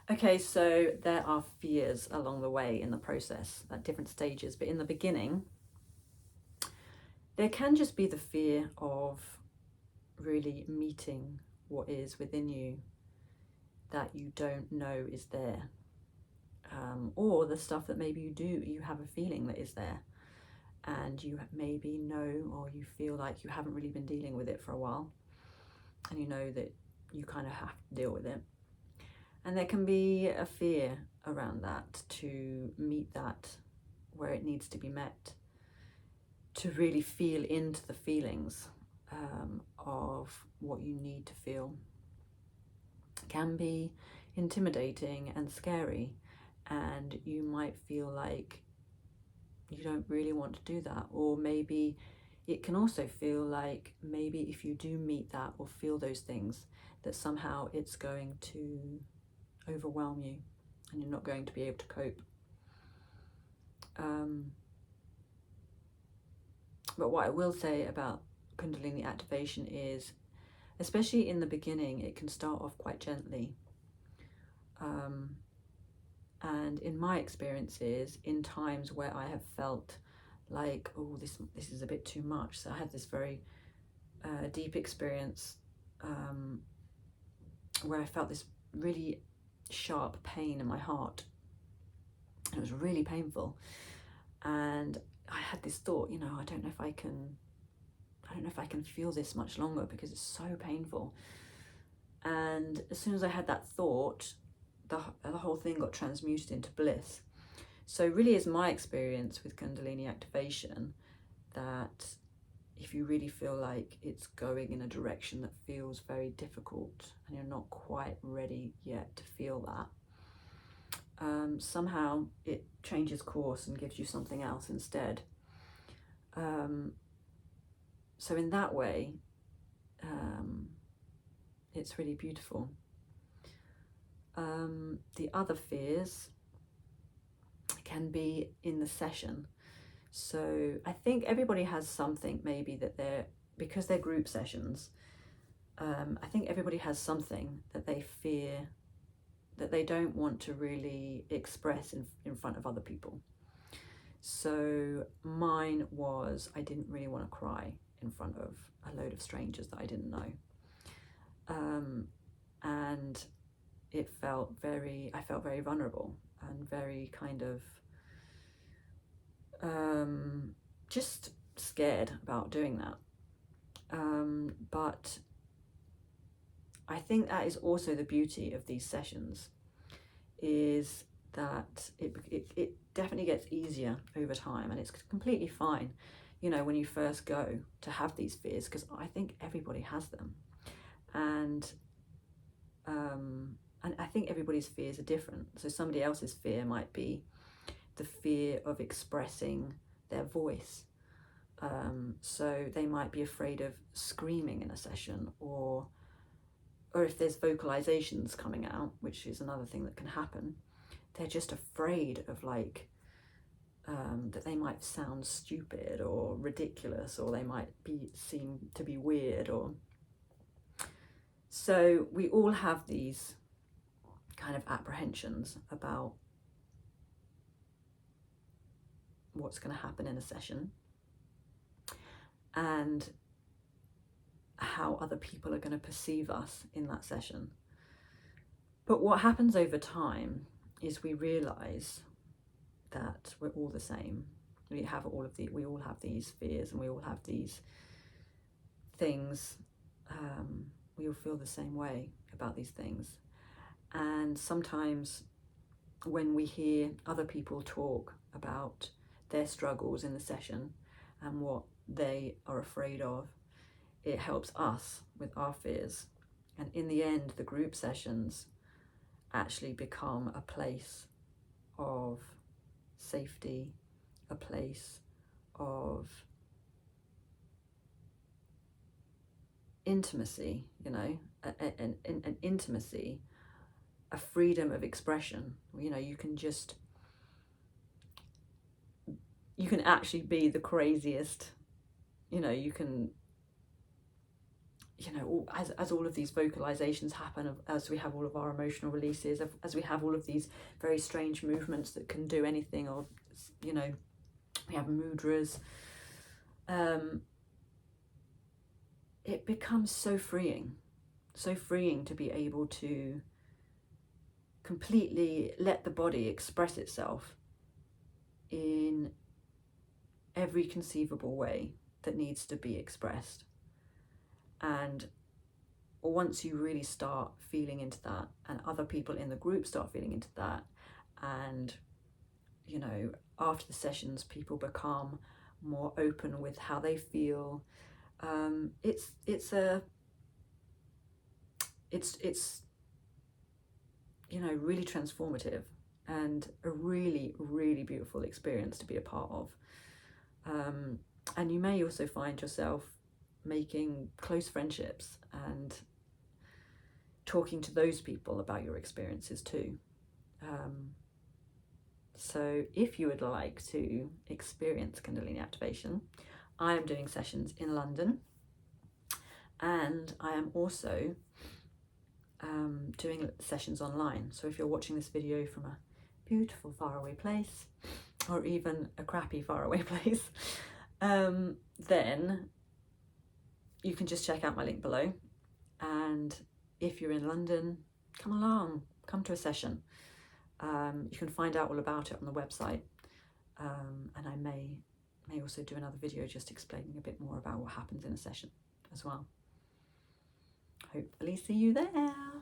Okay, so there are fears along the way in the process at different stages, but in the beginning, there can just be the fear of really meeting what is within you that you don't know is there, or the stuff that maybe you have a feeling that is there, and you maybe know or you feel like you haven't really been dealing with it for a while, and you know that you kind of have to deal with it. And there can be a fear around that, to meet that where it needs to be met, to really feel into the feelings of what you need to feel. It can be intimidating and scary, and you might feel like you don't really want to do that, or maybe it can also feel like maybe if you do meet that or feel those things, that somehow it's going to overwhelm you and you're not going to be able to cope. But what I will say about Kundalini activation is, especially in the beginning, it can start off quite gently. And in my experiences, in times where I have felt like, oh, this is a bit too much. So I had this very deep experience where I felt this really sharp pain in my heart. It was really painful, and I had this thought, I don't know if I can feel this much longer because it's so painful. And as soon as I had that thought, the whole thing got transmuted into bliss. So really is my experience with Kundalini activation that if you really feel like it's going in a direction that feels very difficult and you're not quite ready yet to feel that, somehow it changes course and gives you something else instead. So in that way, it's really beautiful. The other fears can be in the session. So I think everybody has something maybe that because they're group sessions, I think everybody has something that they fear that they don't want to really express in front of other people. So mine was, I didn't really want to cry in front of a load of strangers that I didn't know. And I felt very vulnerable and very kind of just scared about doing that. But I think that is also the beauty of these sessions, is that it definitely gets easier over time, and it's completely fine, when you first go to have these fears, because I think everybody has them. And I think everybody's fears are different. So somebody else's fear might be the fear of expressing their voice. So they might be afraid of screaming in a session, or if there's vocalizations coming out, which is another thing that can happen, they're just afraid of that they might sound stupid or ridiculous, or they might seem to be weird. So we all have these kind of apprehensions about what's going to happen in a session and how other people are going to perceive us in that session. But what happens over time is we realize that we're all the same. We all have these fears, and we all have these things. We all feel the same way about these things. And sometimes when we hear other people talk about their struggles in the session and what they are afraid of, it helps us with our fears. And in the end, the group sessions actually become a place of safety, a place of intimacy, an intimacy, a freedom of expression. You can actually be the craziest, you can you know, as all of these vocalizations happen, as we have all of our emotional releases, as we have all of these very strange movements that can do anything, or, you know, we have mudras, it becomes so freeing to be able to completely let the body express itself in every conceivable way that needs to be expressed. And once you really start feeling into that, and other people in the group start feeling into that, and, you know, after the sessions people become more open with how they feel, it's you know, really transformative and a really, really beautiful experience to be a part of. And you may also find yourself making close friendships and talking to those people about your experiences too. So if you would like to experience Kundalini activation, I am doing sessions in London, and I am also doing sessions online. So if you're watching this video from a beautiful faraway place, or even a crappy faraway place, then you can just check out my link below. And if you're in London, come along, come to a session. You can find out all about it on the website, and I may also do another video just explaining a bit more about what happens in a session as well. Hopefully see you there.